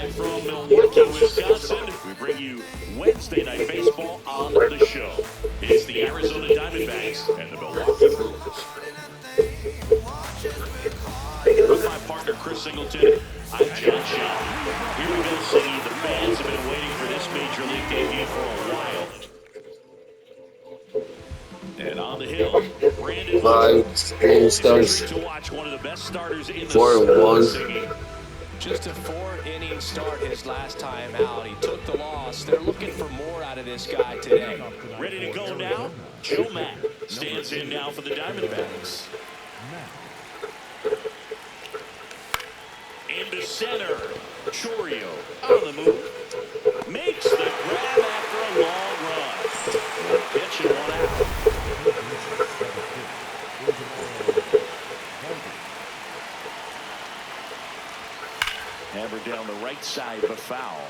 Live from Milwaukee, Wisconsin, we bring you Wednesday Night Baseball on the show. It's the Arizona Diamondbacks and the Milwaukee Brewers. With my partner, Chris Singleton, I'm John Shaw. Here we go, Siggy. The fans have been waiting for this Major League debut for a while. And on the hill, Brandon Game starts. to watch one of the best starters in the 4-1. Just a 4-inning start his last time out. He took the loss. They're looking for more out of this guy today. Ready to go now? Joe Mack stands in now for the Diamondbacks. Into center. Chorio on the move. Makes the grab after a long run. One pitch and one out. Hammered down the right side, but foul.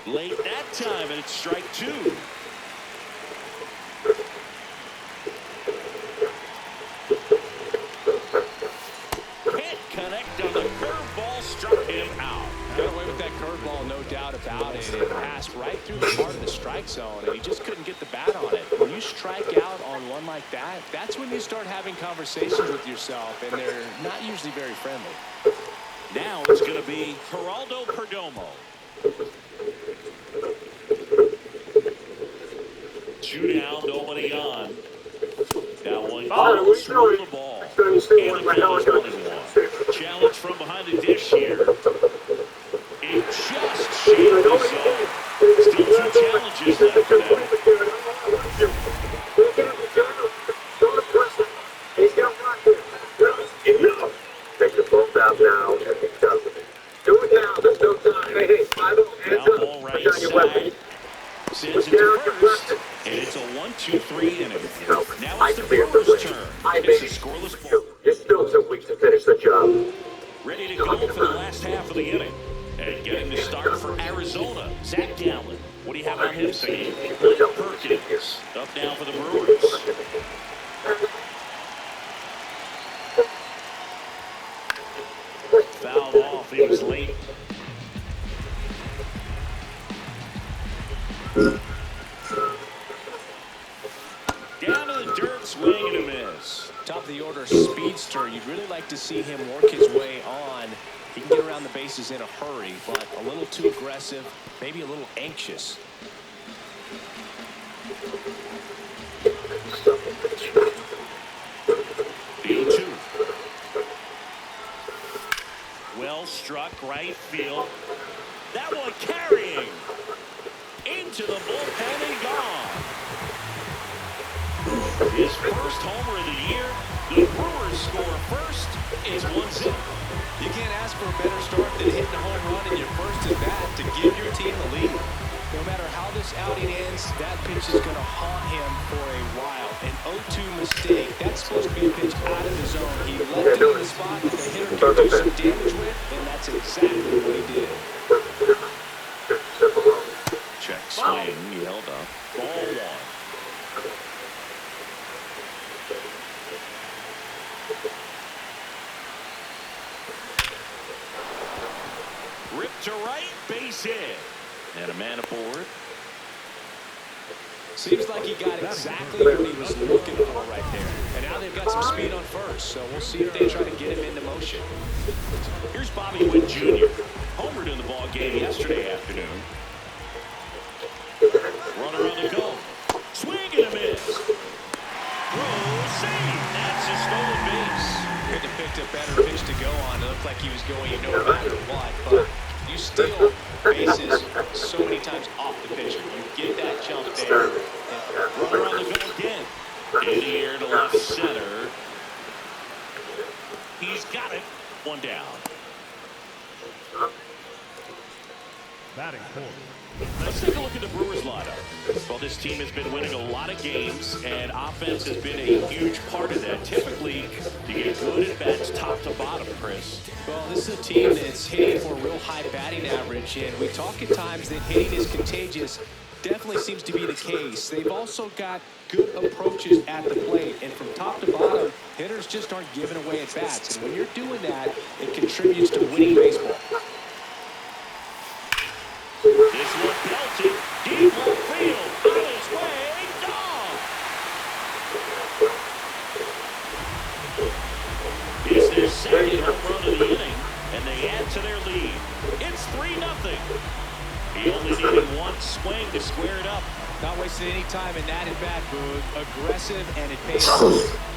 Late that time, and it's strike two. Can't connect on the curveball, struck him out. Got away with that curveball, no doubt about it. It passed right through the heart of the strike zone, and he just couldn't get the bat on it. When you strike out on one like that, that's when you start having conversations with yourself, and they're not usually very friendly. Now it's going to be Geraldo Perdomo. 2 down, nobody on. Now one call, throw the ball. And the count is 1-1. Challenge from behind the dish here. It just shaved the zone. Still 2 challenges left for them. Take the ball out now. Do it now. There's no time. Hey, 5-0. Ball right side. Sends it to first. And it's a 1-2-3 inning. Now it's the Brewers' turn. It's a scoreless ball. You're still too weak to finish the job. Ready to go for the last half of the inning. And getting the start for Arizona, Zach Gallen. What do you have on him, Siggy? Perkins up now for the Brewers. Fouled off. He was late. Down to the dirt, swing and a miss. Top of the order speedster. You'd really like to see him work his way on. He can get around the bases in a hurry, but a little too aggressive, maybe a little anxious. Field 2. Well struck, right field. That one carrying into the bullpen and gone. His first homer of the year. The Brewers score first. It's 1-0. You can't ask for a better start than hitting a home run in your first at bat to give your team the lead. No matter how this outing ends, that pitch is going to haunt him for a while. An 0-2 mistake. That's supposed to be a pitch out of the zone. He left it in the spot that the hitter can do some damage with, and that's exactly what he did. Check swing. He held up. Ball 1. Ripped to right, base hit. And a man aboard. Seems like he got exactly what he was looking for right there. And now they've got some speed on first, so we'll see if they try to get him into motion. Here's Bobby Witt Jr. Homered in the ball game yesterday afternoon. Runner on the go. Swing and a miss. Throw, save. That's a stolen base. Could have picked a better pitch to go on. It looked like he was going no matter what, but you steal bases so many times off the pitcher. You get that jump there. Runner on the go again. In the air to left center. He's got it. 1 down. Let's take a look at the Brewers lineup. Well, this team has been winning a lot of games, and offense has been a huge part of that. Typically, you get good at bats top to bottom, Chris. Well, this is a team that's hitting for a real high batting average, and we talk at times that hitting is contagious. Definitely seems to be the case. They've also got good approaches at the plate, and from top to bottom, hitters just aren't giving away at bats. And when you're doing that, it contributes to winning baseball. This one pelted deep left field. On his way, dog. It's their second home run of the inning, and they add to their lead. It's 3-0. He only needed one swing to square it up. Not wasting any time in that at-bat, Boog. Aggressive, and it pays off.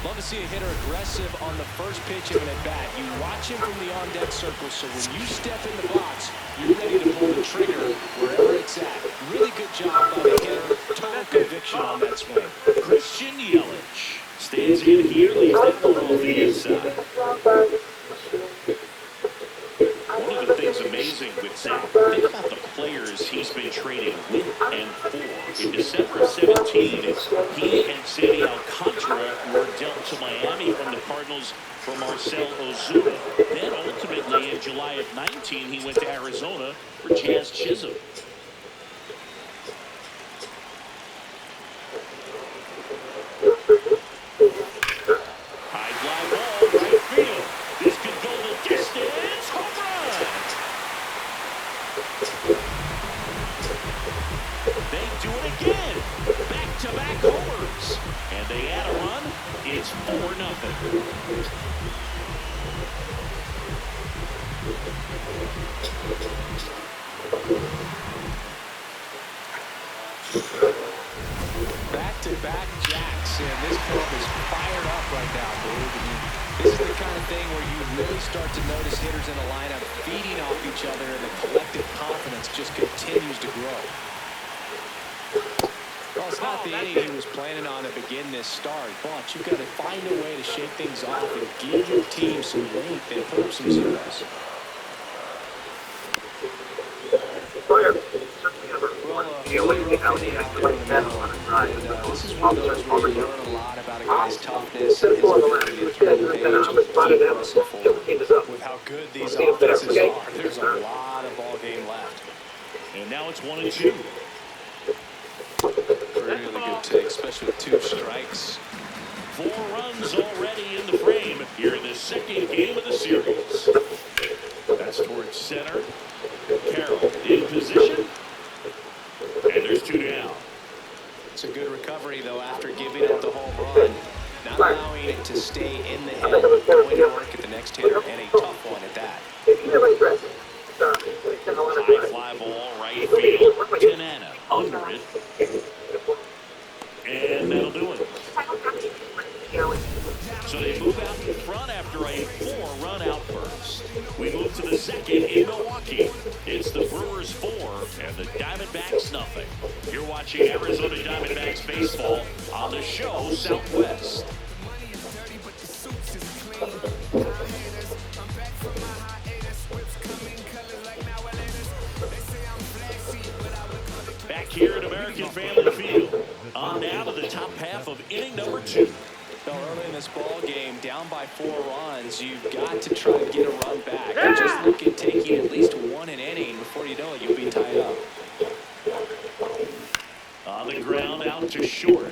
Love to see a hitter aggressive on the first pitch of an at-bat. You watch him from the on-deck circle, so when you step in the box, you're ready to pull the trigger wherever it's at. Really good job by the hitter. Total conviction on that swing. Christian Yelich stands in here, leaves that one off the inside. One of the things amazing with Zach, think about the players he's been trading with and for. In December of 17, he and Sandy Alcantara were dealt to Miami from the Cardinals for Marcell Ozuna. Then ultimately in July of 19, he went to Arizona for Jazz Chisholm. High fly ball, right field. This could go the distance. Home run! They do it again. Back-to-back homers. And they add a run. It's 4-0. Back-to-back jacks, and this club is fired up right now, Boog. This is the kind of thing where you really start to notice hitters in the lineup feeding off each other, and the collective confidence just continues to grow. Well, it's not the inning he was planning on to begin this start, but you've got to find a way to shake things off and give your team some length and put up some zeros. This is one of those where you learn a lot about a guy's toughness and his ability to turn the page and keep pressing forward. With how good these offenses are, there's a lot of ball game left. And now it's 1-2. Really good take, especially with 2 strikes. 4 runs already in the frame here in the second game of the series. That's towards center. Carroll in position. And there's 2 down. It's a good recovery, though, after giving up the home run. Not allowing it to stay in the head. Going to work at the next hitter, and a tough one at that. High fly ball, right field. Tanana under it. And that'll do it. So they move out in front after a 4-run outburst. We move to the second in Milwaukee. It's the Brewers 4 and the Diamondbacks nothing. You're watching Arizona Diamondbacks baseball on the show Southwest. Back here at American Family Field. On now to the top half of inning number 2. So early in this ball game, down by 4 runs, you've got to try to get a run back. And just look at taking at least 1 an inning. Before you know it, you'll be tied up. On the ground, out to short.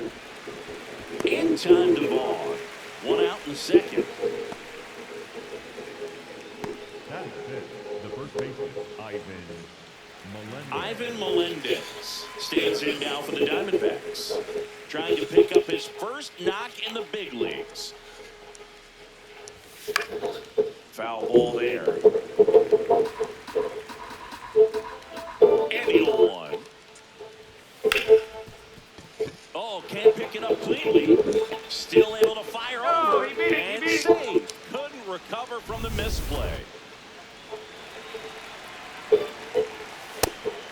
In time to Vaughn. 1 out in second. The first baseman, Ivan Melendez stands in now for the Diamondbacks, trying to pick up his first knock in the big leagues. Foul ball there. And he'll one. Oh, can't pick it up cleanly. Still able to fire over and save. Couldn't recover from the misplay.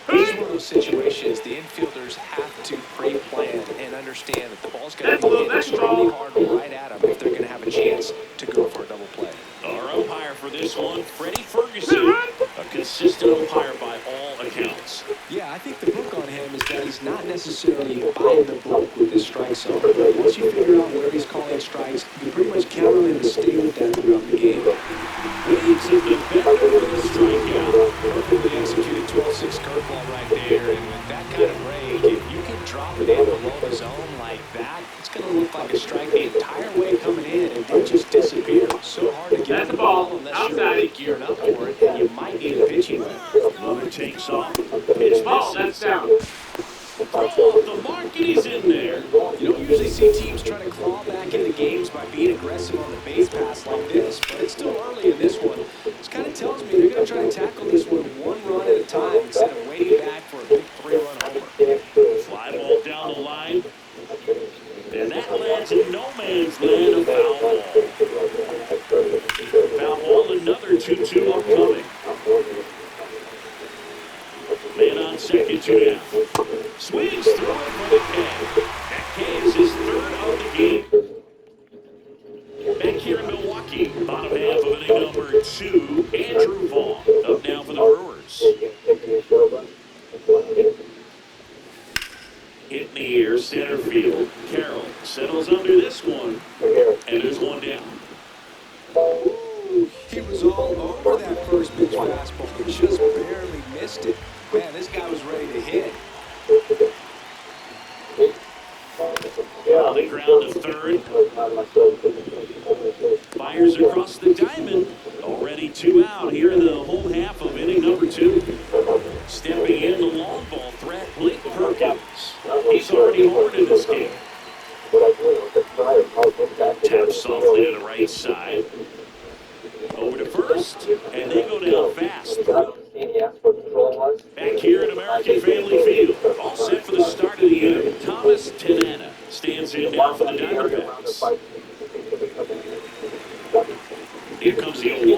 This is one of those situations the infielders have to pre-plan and understand that the ball's got to be hit extremely hard right at them if they're going to have a chance to go for a double play. Our umpire for this one, Freddie Ferguson. A consistent umpire by all accounts. Yeah, I think the book on him is that he's not necessarily buying the book with his strike zone. Once you figure out where he's calling strikes, you can pretty much count on him to stay with that throughout the game. Leads in the bender for the strikeout. Perfectly executed 12-6 curveball right there, and with that kind of break, if you can drop it in below the zone like that, it's going to look like a strike the entire way coming in, and then just disappear. So hard to get the ball unless you're really gearing up for it, and you might need a pitching whip. Runner takes off. Pitch ball, that's down. Throw off the mark, and he's in there. You don't usually see teams try to claw back into games by being aggressive on the base pass like this, but it's still early in this one. This kind of tells me they're going to try to tackle this one run at a time instead of waiting back for a big 3-run homer. Fly ball down the line. And that lands in no man's land, a foul ball. Foul ball, another 2-2 upcoming. Man on second, 2 down. Swings through it for the K. That K is his third of the game. Back here in Milwaukee, bottom half of inning number 2, Andrew Vaughn up now for the Brewers. Hit in the air, center field. Carroll settles under this one, and there's one down. Ooh, he was all over that first pitch fastball, but just barely missed it. Man, this guy was ready to hit. On the ground to third. Fires across the diamond. Already 2 out here in the home half of inning number 2. Stepping in the long ball threat, Blake Perkins. He's already horned in this game. Taps softly to the right side. Over to first, and they go down fast. Back here at American Family Field, all set for the start of the inning. Thomas Tanana stands in now for the Diamondbacks. Here comes the 0-1.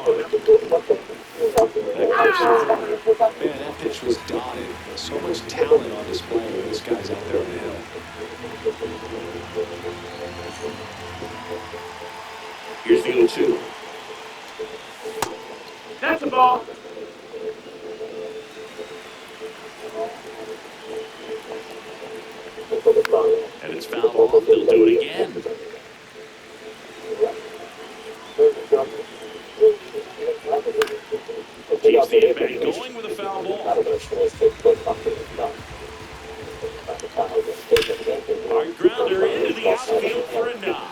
Man, that pitch was dotted. So much talent on display when this guy's out there on the hill. Here's the 0-2. That's the ball. And it's fouled off. They'll do it again. Keeps the inback going with a foul ball. Hard grounder into the outfield for a knock.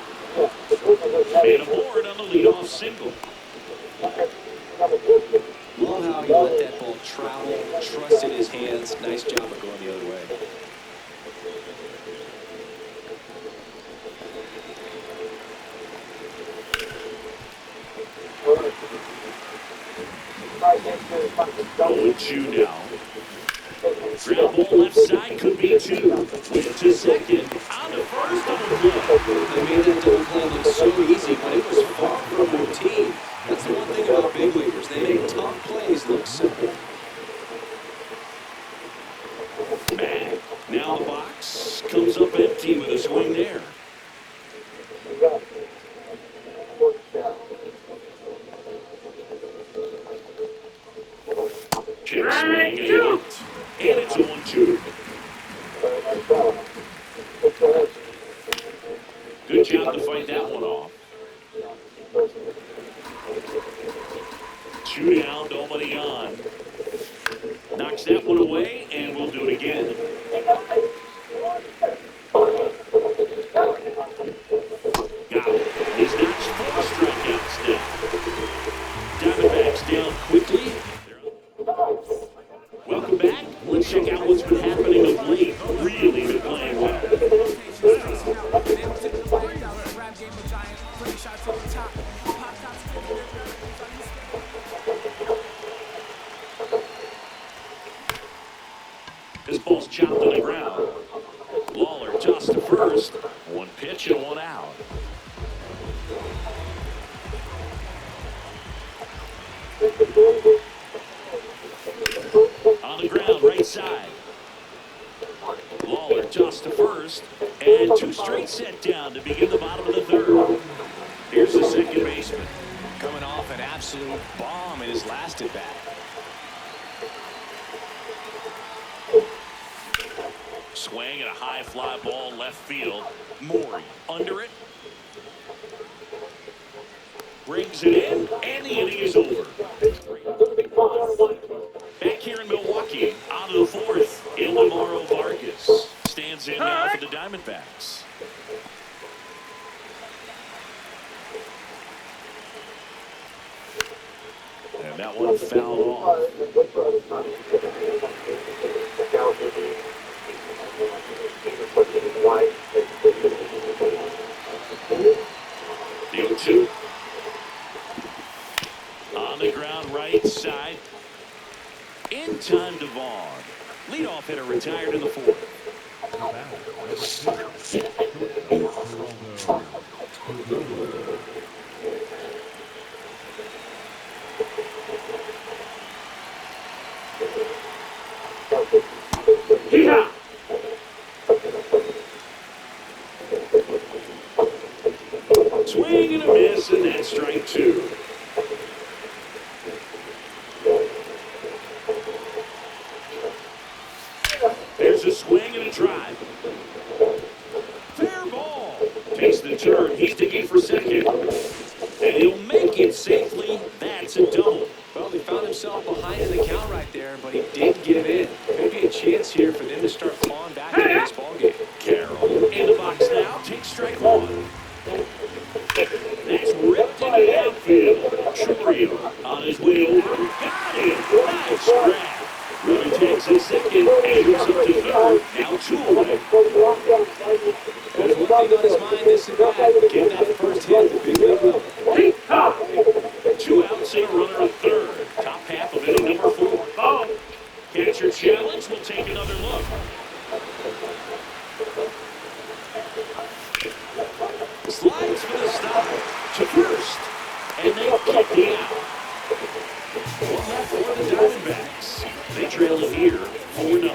Made aboard on the leadoff single. Love how he let that ball travel, trusted his hands. Nice job of going the other way. Going 2 now. Ground ball left side could be 2. Went to second. On the first double play. They made that double play look so easy, but it was far from routine. That's the one thing about big leaguers. They make tough plays look simple. Back. Now the box comes up empty with a swing there. Check swing and it's 0-2. Good job to fight that one off. 2 down, nobody on. Knocks that one away, and we'll do it again. Got it. He's notched 4 strikeouts now. Diamondbacks down quickly. Welcome back. Let's check out what's been happening of late. Really been playing well. This ball's chopped on the ground. Lawler tossed to first. 1 pitch and 1 out. On the ground, right side. Lawler tossed to first. And 2 straight set down to begin the bottom of the 3rd. Here's the second baseman. Coming off an absolute bomb in his last at bat. swing and a high fly ball left field. Morey under it. Brings it in, and the inning is over. Back here in Milwaukee, on to the fourth, Ildemaro Vargas stands in now for the Diamondbacks. And that one fouled off. The 0-2. On the ground right side. In time to Vaughn. Leadoff hitter retired in the fourth. Yeah. Swing and a miss, and that's strike two. There's a swing and a drive. Fair ball. Takes the turn. He's digging for second. And he'll make it safely. That's a double. Well, he found himself behind in the count right there, but he did get in. Maybe a chance here for them to start clawing back into this ballgame. Carroll in the box now. Takes strike one. That's ripped into the outfield. Churio on his way over. Got him. Nice grab. Runner takes a second and moves up to third. Now two away. There's one thing on his mind this at bat. Get that first hit at the big league level. 2 outs and a runner at third. Top half of inning number 4. Catcher challenge. We'll take another look. Slides for the stop to first. And they get the out. One left for the Diamondbacks. They trail it here 4-0.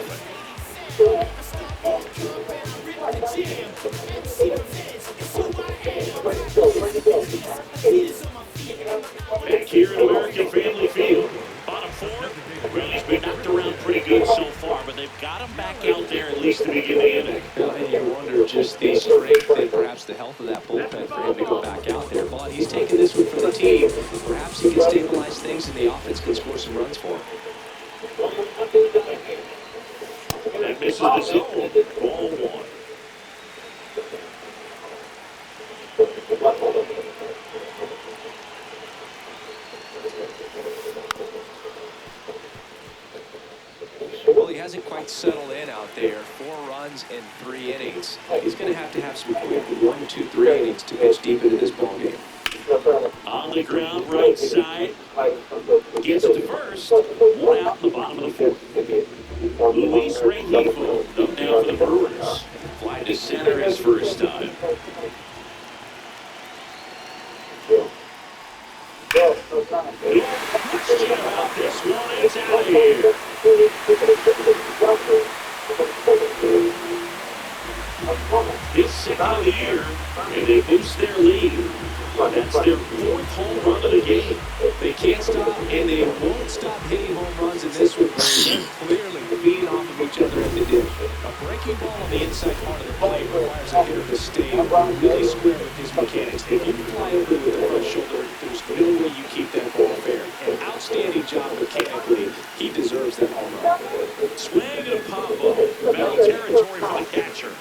Back here in American Family Field, bottom 4. Well, he's been knocked around pretty good so far, but they've got him back out there at least to begin the inning. And you wonder just the strength and perhaps the health of that bullpen for him to go back out there. But he's taking this one for the team. Perhaps he can stabilize things and the offense can score some runs for him. That misses the zone. Ball 1. Well, he hasn't quite settled in out there. 4 runs in 3 innings. He's going to have some quick 1, 2, 3 innings to pitch deep into this ballgame. On the ground, right side. Gets to first. 1 out in the bottom of the 4th. Luis Rengifo up now for the Brewers. Fly to center his first time. No question about this one. It's out of here. His 2nd of the year, and they boost their lead. That's their 4th home run of the game. They can't stop, and they won't stop hitting home runs in this one. They're clearly feeding off of each other as they do. A breaking ball on the inside part of the plate requires a hitter to stay really square with his mechanics. If you fly over with the front shoulder, there's no way you keep that ball fair. An outstanding job mechanically. He deserves that home run. Swing and a pop-up. Foul territory for the catcher.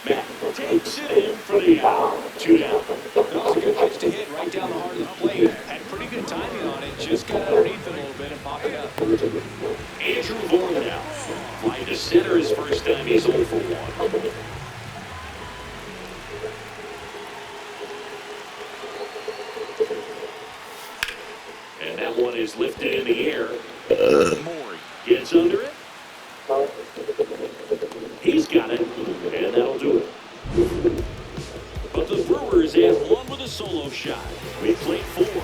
Matt takes it in for the out. 2 down. That was a good pitch to hit right down the heart of the plate. Had pretty good timing on it. Just got underneath it a little bit and popped it up. Andrew Vaughn now. Fly to center his first time. He's 0 for 1. And that one is lifted in the air. Morey gets under it. He's got it, and that'll do it. But the Brewers have one with a solo shot. We played 4.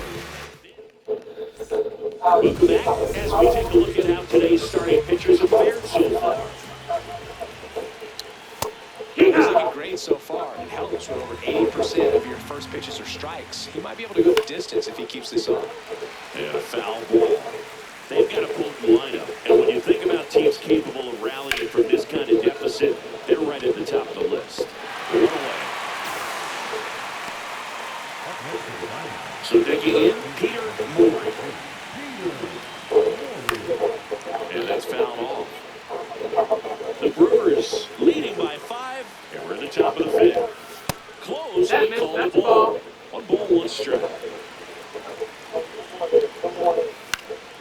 Welcome back as we take a look at how today's starting pitchers have fared so far. He's looking great so far. It helps when over 80% of your first pitches are strikes. He might be able to go the distance if he keeps this up. And a foul ball. They've got a potent lineup. And when you think about teams capable of rallying from this kind of deficit, they're fouled off. The Brewers leading by 5, and we're at the top of the 5th. Close, they call the ball. 1 ball, 1 strike.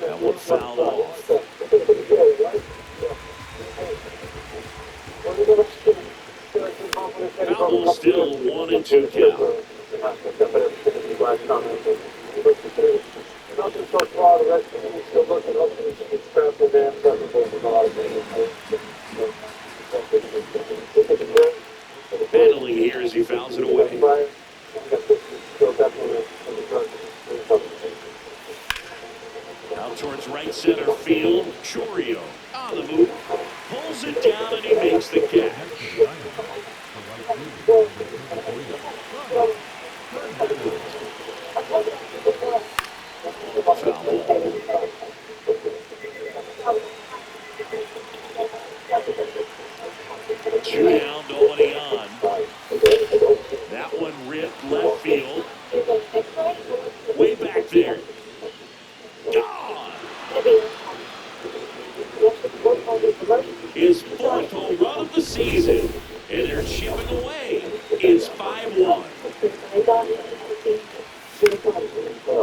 That one fouled off. Foul ball still 1-2 count. Battling here as he fouls it away. Out towards right center field. Chorio on the move. Pulls it down and he makes the catch. Foul ball. Two down, nobody on. That one ripped left field. Way back there. Gone. His 4th home run of the season. And they're chipping away. It's 5-1.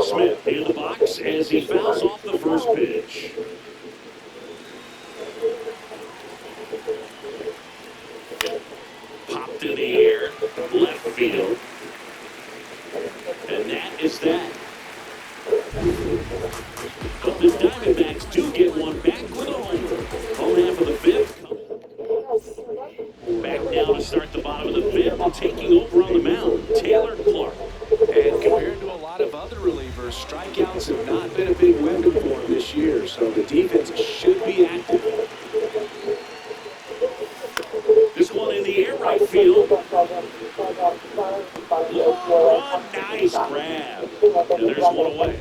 Smith in the box as he fouls off the first pitch. Popped in the air, left field. And that is that. But the Diamondbacks do get one back with a homer. Home half of the 5th. Back now to start the bottom of the 5th and taking over on the mound, Taylor Clark. And compared to a lot of other relievers, strikeouts have not been a big weapon for him this year, so the defense should be active. This one in the air, right field. Long run, nice grab. And there's one away.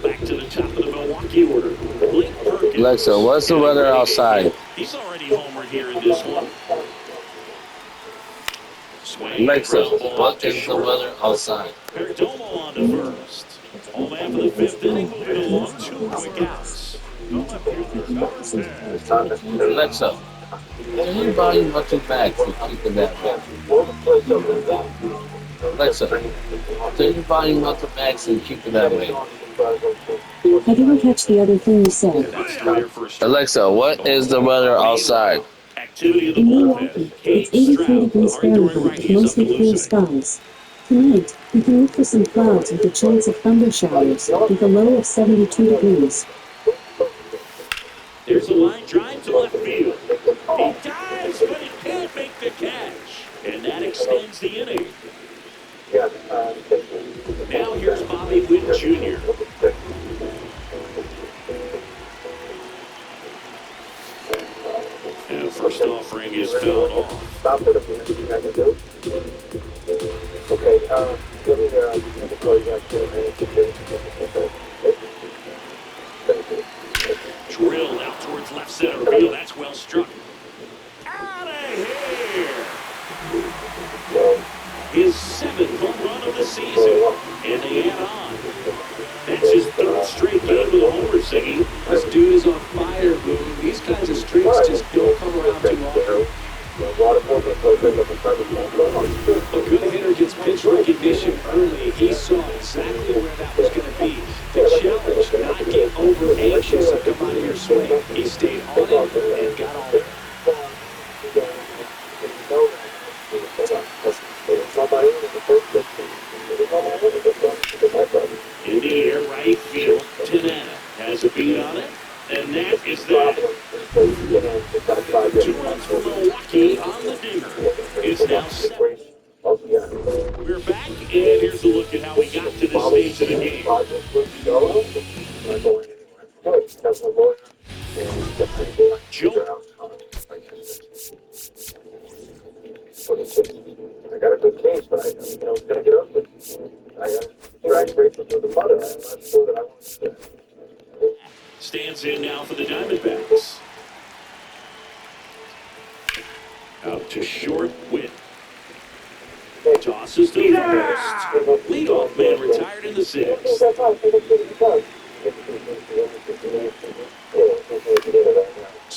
Back to the top of the Milwaukee order. Blake Perkins. Alexa, what's the weather outside? He's already homered here in this one. Swing, Alexa, ground ball what to is the short. weather outside? Perdomo on to first. Home half of the 5th inning, moving along, 2 quick outs. Alexa, can you volume up your back and keep it that way? Alexa, can you volume up the backs and keep it that way? I didn't catch the other thing you said. That's the rear first. Alexa, what is the weather outside? Activity of the In bullpen. Milwaukee, it's 83 degrees Fahrenheit, mostly clear skies. Tonight, you can look for some clouds with a chance of thunder showers, with a low of 72 degrees. There's a line drive to left field. He dives, but he can't make the catch. And that extends the inning. Now here's Bobby Witt Jr. And first offering is fouled off. Okay, give me the Drilled out towards left center field. That's well struck. Out of here! His 7th home run of the season. And they add on. That's his 3rd straight game with a homer, Siggy. This dude is on fire, Boone. These kinds of streaks just don't come around too often. A good hitter gets pitch recognition early. He saw exactly where that was going to be. The challenge, not get over anxious and come out of your swing. He stayed on it and got on it. In the air, right field. Tanana has a beat on it. And that is that. 2 runs for Milwaukee on the dinger. It's now 7. We're back, and here's a look at how we got to this stage of the game. Joe. I got a good case, but it's gonna get ugly. I got to drag Rachel through the mud, and I'm not sure that I want to. Stands in now for the Diamondbacks. Out to short, Witt. Tosses to first. Leadoff man retired in the 6th.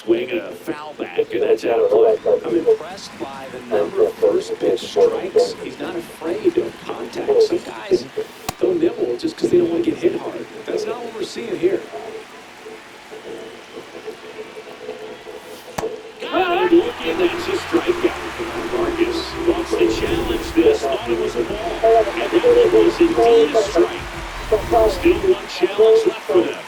Swing and a foul back, and that's out of play. I'm impressed by the number of first pitch strikes. He's not afraid of contact. Some guys, they'll nibble just because they don't want to get hit hard. That's not what we're seeing here. Good looking, that's a strikeout. Marcus wants to challenge this, thought it was a ball, and that one was indeed a strike. Still one challenge left for them.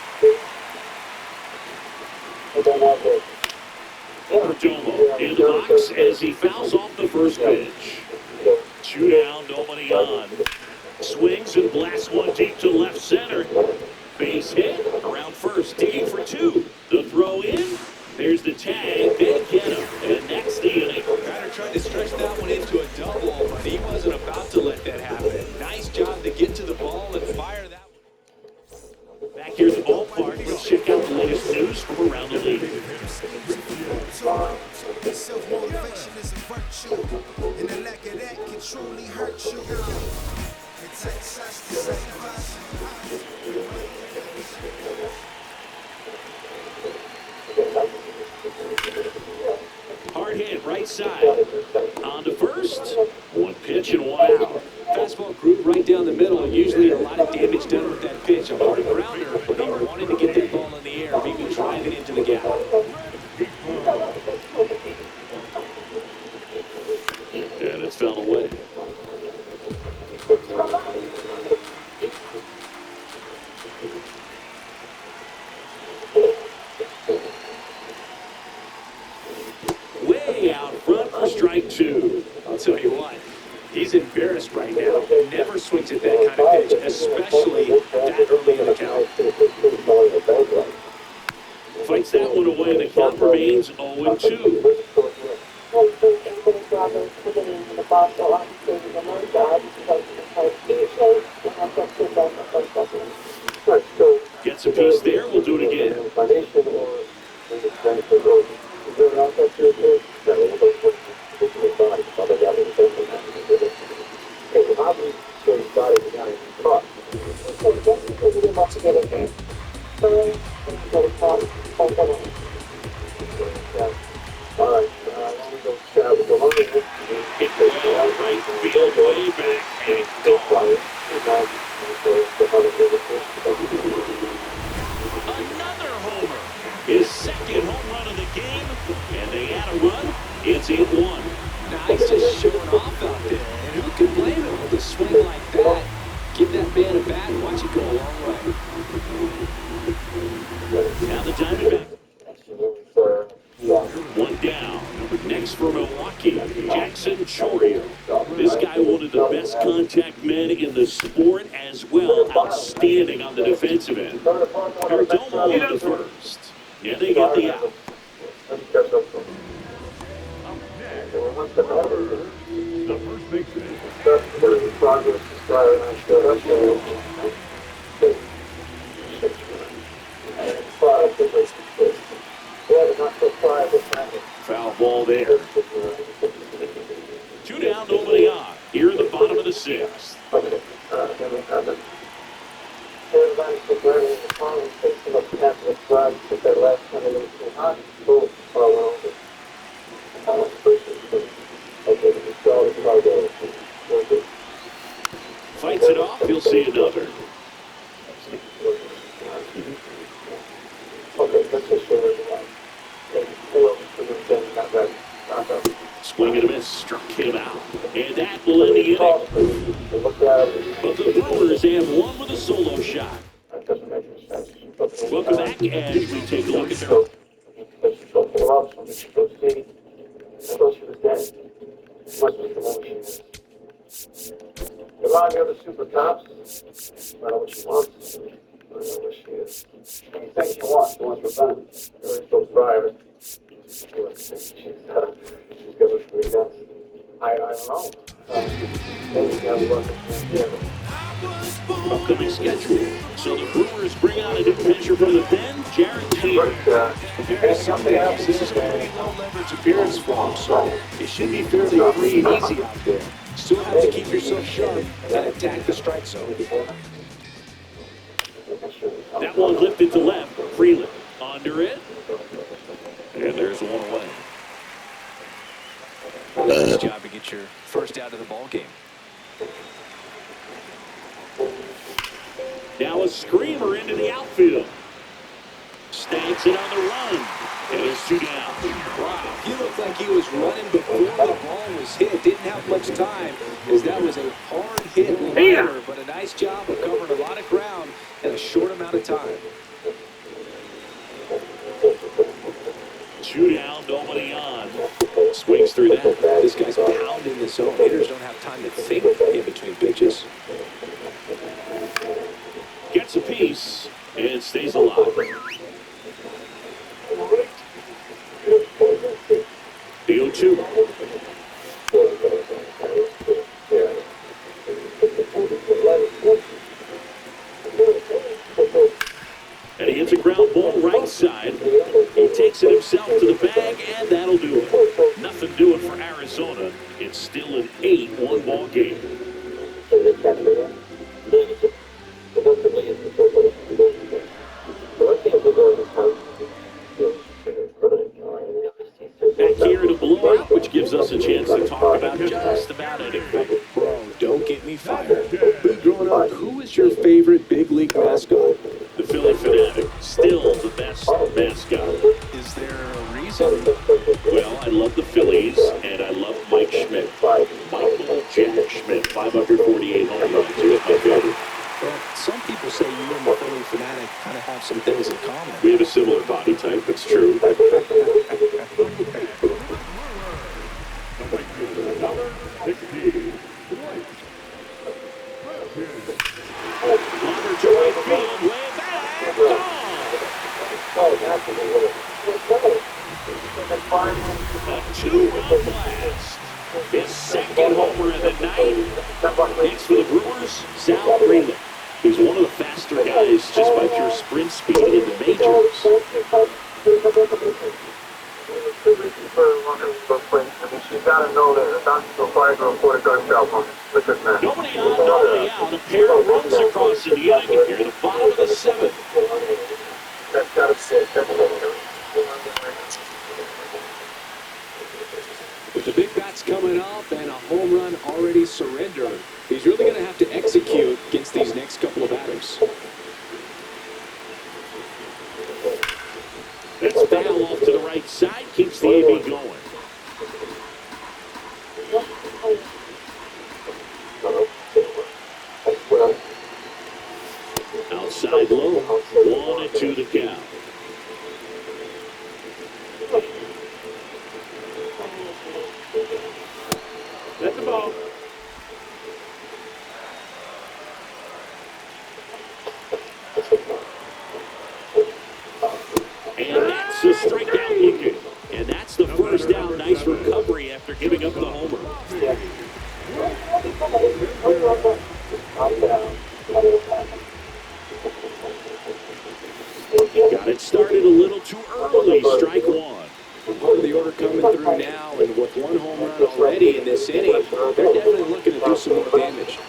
Perdomo in the box as he fouls off the first pitch. 2 down, nobody on. Swings and blasts one deep to left center. Base hit around first, digging for 2. The throw in. There's the tag. They get him. And that's the inning. Batter tried to stretch that one into a double, but he wasn't about to let that happen. Nice job to get to the ball and fire that one. Back here at the ballpark, let's check out the latest news from around the league. Self-motivation is a virtue, and the lack of that can truly hurt you. It takes us to save us. Hard hit, right side. On to first. 1 pitch and 1 out. Fastball groove right down the middle, and usually a lot of damage done with that pitch. A hard grounder, but he wanted to get that ball in the air, maybe drive it into the gap. And it's fell away. Way out front for strike 2. I'll tell you what, he's embarrassed right now. Never swings at that kind of pitch, especially that early in the count. Fights that one away. The count remains 0-2. Gets a piece there. We'll do it again. Hit well right field, way back, and gone. Another homer. His second home run of the game, and they add a run. It's 8-1. Nice, just showing off out there. And who can blame him with a swing like that? Give that man a bat and watch it go a long way. Now the Diamondback. 1 down. Next for Milwaukee, Jackson Chorio. This guy, one of the best contact men in the sport as well. Outstanding on the defensive end. Perdomo on the first. And they get the out. The first big thing. Foul ball there. 2 down, nobody on. Here in the bottom of the 6th. Fights it off, he'll see another. Swing and a miss, struck him out. And that will end the inning. But the Brewers have won with a solo shot. Welcome back as we take a look at their... A lot of the other super tops, I don't know what she wants. I don't know what she is. Anything she wants revenge. Really so private. She's got what she does. I don't know. Maybe she has a lot of upcoming schedule. So the Brewers bring out a new pitcher from the pen, Jared Taylor. Compared to some days, this is going to be a low-leverage appearance for him, so it should be fairly free and easy out there. Still have to keep yourself sharp and attack the strike zone. That one lifted to left. Freeland under it. And there's one away. Nice job to get your first out of the ball game. Now a screamer into the outfield. Stanks it on the run. And there's 2 down. Wow, he looked like he was running before the ball was hit. Didn't have much time as that was a hard hit liner, but a nice job of covering a lot of ground in a short amount of time. 2 down, nobody on. Swings through that. This guy's pounding the zone. Hitters don't have time to think in between pitches. Gets a piece and stays alive. The 0-2. And he hits a ground ball right side. He takes it himself to the bag, and that'll do it. Nothing doing for Arizona. It's still an 8-1 ball game. Back here in a blowout, which gives us a chance to talk about just about anything. Bro, don't get me fired. But growing up, who was your favorite big league mascot? The Philly Fanatic, still the best mascot. Is there a reason? Well, I love the Phillies, and I love Mike Schmidt. Michael Jack Schmidt, 548 home runs. He was my favorite. Well, some people say you and the Philly Fanatic kind of have some things in common. We have a similar body type, that's true. Bomber to right field, way back, gone! A 2-run blast. His second homer of the night. Next for the Brewers, Sal Greenland. He's one of the faster guys just by pure sprint speed in the majors. She's got to know that the doctor's required to report a gunshot wound. Nobody on, nobody out. A pair of runs across in the inning here in the bottom of the 7th. That's got to sit. With the big bats coming up and a home run already surrendered, he's really going to have to execute against these next couple of batters. That's foul off to the right side, keeps the AB going. Outside low, 1-2 the count. That's the ball. And that's a strikeout looking. And that's the first down. Nice recovery after giving up the homer. Got it started a little too early. Strike one. Part of the order coming through now, and with one home run already in this inning, they're definitely looking to do some more damage.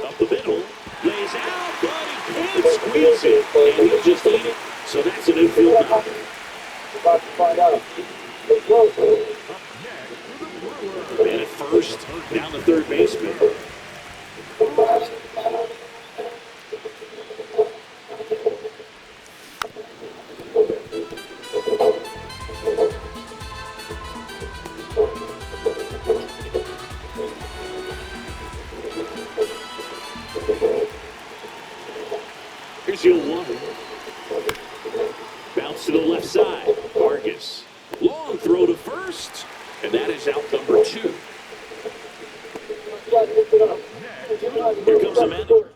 Up the middle, lays out, but he can't squeeze it, and he'll just eat it. So that's an infield knock. About to find out. Man at first, down the third baseman. Here's your one. Bounce to the left side. Vargas. Long throw to first. And that is out number 2. Here comes the manager.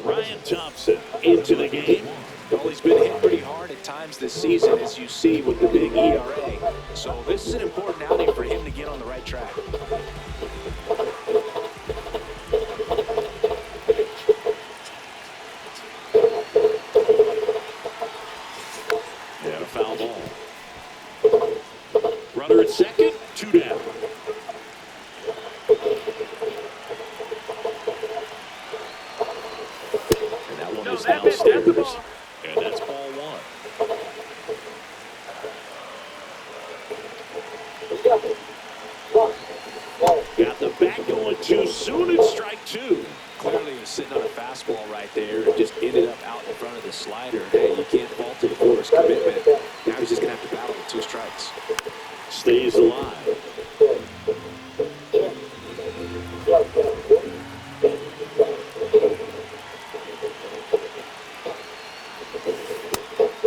Ryan Thompson into the game. Well, he's been hit pretty hard at times this season, as you see with the big ERA. So this is an important outing for him to get on the right track. base downstairs. And that's ball one. Got the bat going too soon. It's strike two. Clearly he was sitting on a fastball right there and just ended up out in front of the slider. Hey, you can't fault him for his commitment. Now he's just going to have to battle with 2 strikes. Stays alive.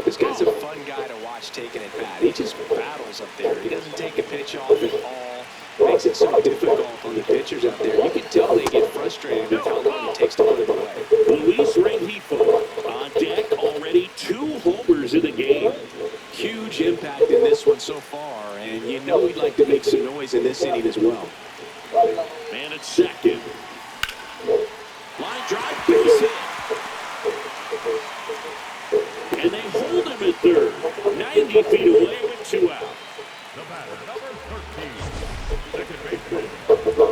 This guy's a fun guy to watch taking at bat. He just battles up there. He doesn't take a pitch off at all. Makes it so difficult on the pitchers out there. You can tell they get frustrated with how long it takes to put it away. Luis Rengifo on deck, already 2 homers in the game. Huge impact in this one so far, and you know he'd like to make some noise in this inning as well. Man at second. Line drive, base hit. And they hold him at third. 90 feet away with 2 out.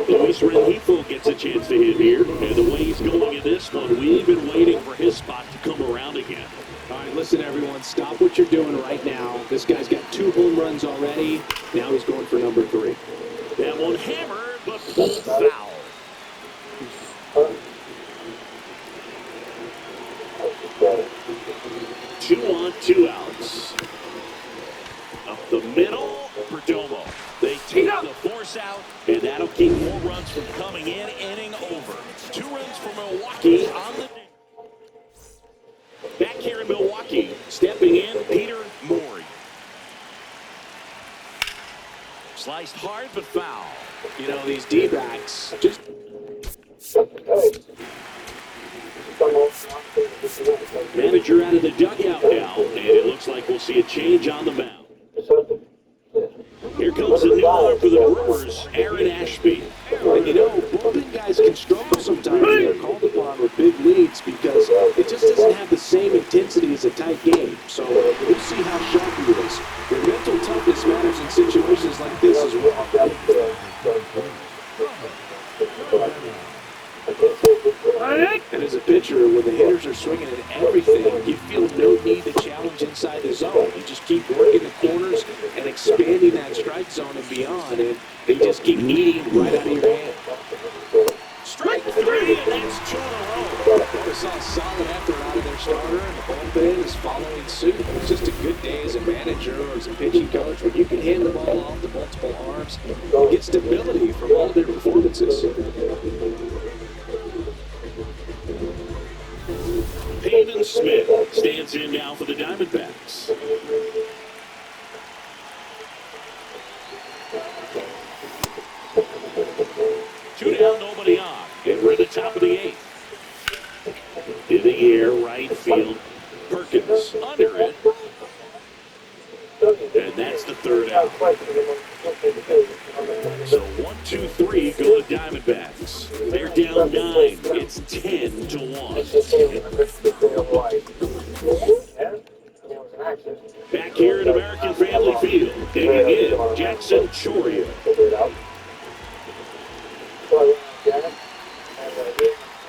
Luis Rengifo gets a chance to hit here. And the way he's going in this one, we've been waiting for his spot to come around again. All right, listen, everyone. Stop what you're doing right now. This guy's got 2 home runs already. Now he's going for number 3. That one hammered, but pulled foul. Two on, 2 outs. Up the middle, Perdomo. They take the force out, and that'll keep more runs from coming in. Inning over. 2 runs for Milwaukee on the day. Back here in Milwaukee, stepping in, Peter Morey. Sliced hard, but foul. You know, these D-backs just... Manager out of the dugout now, and it looks like we'll see a change on the mound. Here comes the new arm for the Brewers, Aaron Ashby. And you know, bullpen guys can struggle sometimes when they're called upon with big leads because it just doesn't have the same intensity as a tight game. So we'll see how sharp he is. Your mental toughness matters in situations like this as well. And as a pitcher, when the hitters are swinging at everything, you feel no need to challenge inside the zone. You just keep working the corners and expanding that strike zone and beyond, and they just keep eating right out of your hand. Strike 3, and that's 2 in a row. We saw a solid effort out of their starter, and the bullpen is following suit. It's just a good day as a manager or as a pitching coach when you can hand the ball off to multiple arms and get stability from all of their performances. Peyton Smith stands in now for the Diamondbacks. Two down, nobody on. And we're at the top of the 8th. In the air, right field. Perkins under it. And that's the 3rd out. So 1, 2, 3 go to Diamondbacks. They're down 9. It's 10 to 1. Back here at American Family Field, digging in, Jackson Chorio.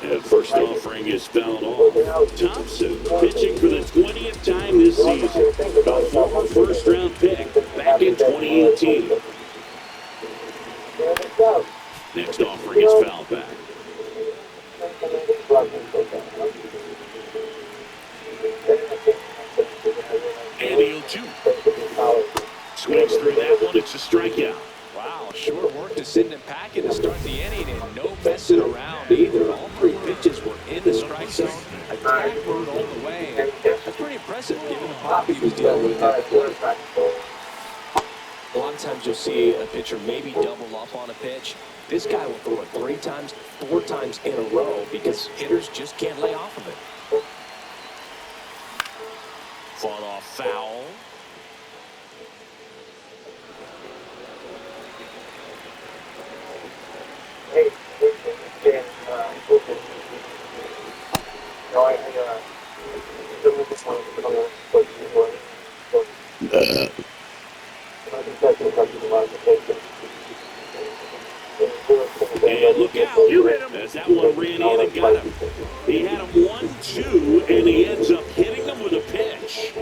And first offering is fouled off. Thompson pitching for the 20th time this season. A former first-round pick back in 2018. Next offering is fouled back. And he'll 2. Swings through that one. It's a strikeout. Wow, sure work to send him packing to start the inning and no messing around either. All 3 pitches were in the strike zone, attack mode all the way, and that's pretty impressive given the pop he was dealing with. A lot of times you'll see a pitcher maybe double up on a pitch. This guy will throw it 3 times, 4 times in a row because hitters just can't lay off of it. Fought off foul. And look out, as that one ran in and got him. He had him 1-2 2, and he ends up hitting them with a pitch.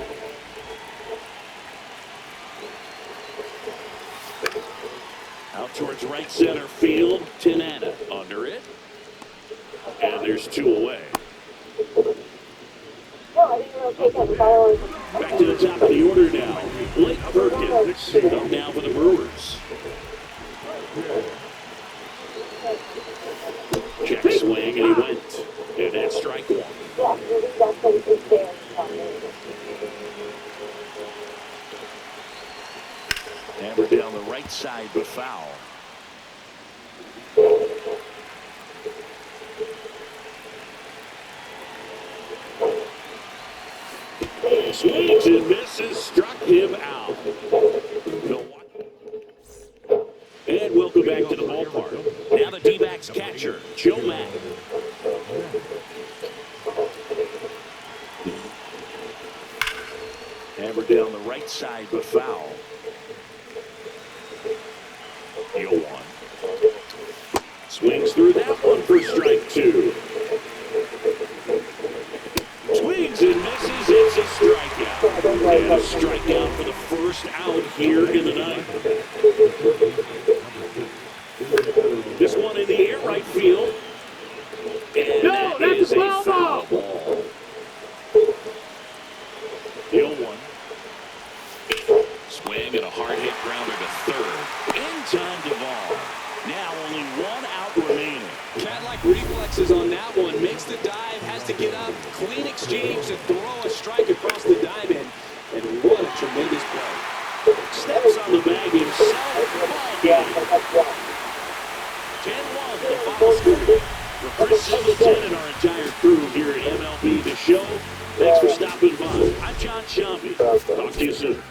Out towards right center field. Tanana under it. And there's 2 away. Back to the top of the order now. Blake Perkins up now for the Brewers. Check swing, and he went. And that's strike 1. Hammered down the right side, but foul. Swings and misses, struck him out. Milwaukee. And welcome back to the ballpark. Now the D-backs catcher, Joe Mack. Hammered down the right side, but foul. 0-1. Swings through that one for strike 2. Swings and misses, it's a strikeout. And a strikeout for the first out here in the ninth. This one in the air, right field. And that is a foul ball. 0-1. Swing and a hard hit grounder to third. In time to ball. Now only 1 out remaining. Cat-like reflexes on that one. Makes the dive, has to get up. Clean exchange to throw a strike across the diamond. And what a tremendous play. Steps on the bag himself. Ball game. 10-1, the final score. For Chris Singleton and our entire crew here at MLB The Show, thanks for stopping by. I'm John Shambi. Talk to you soon.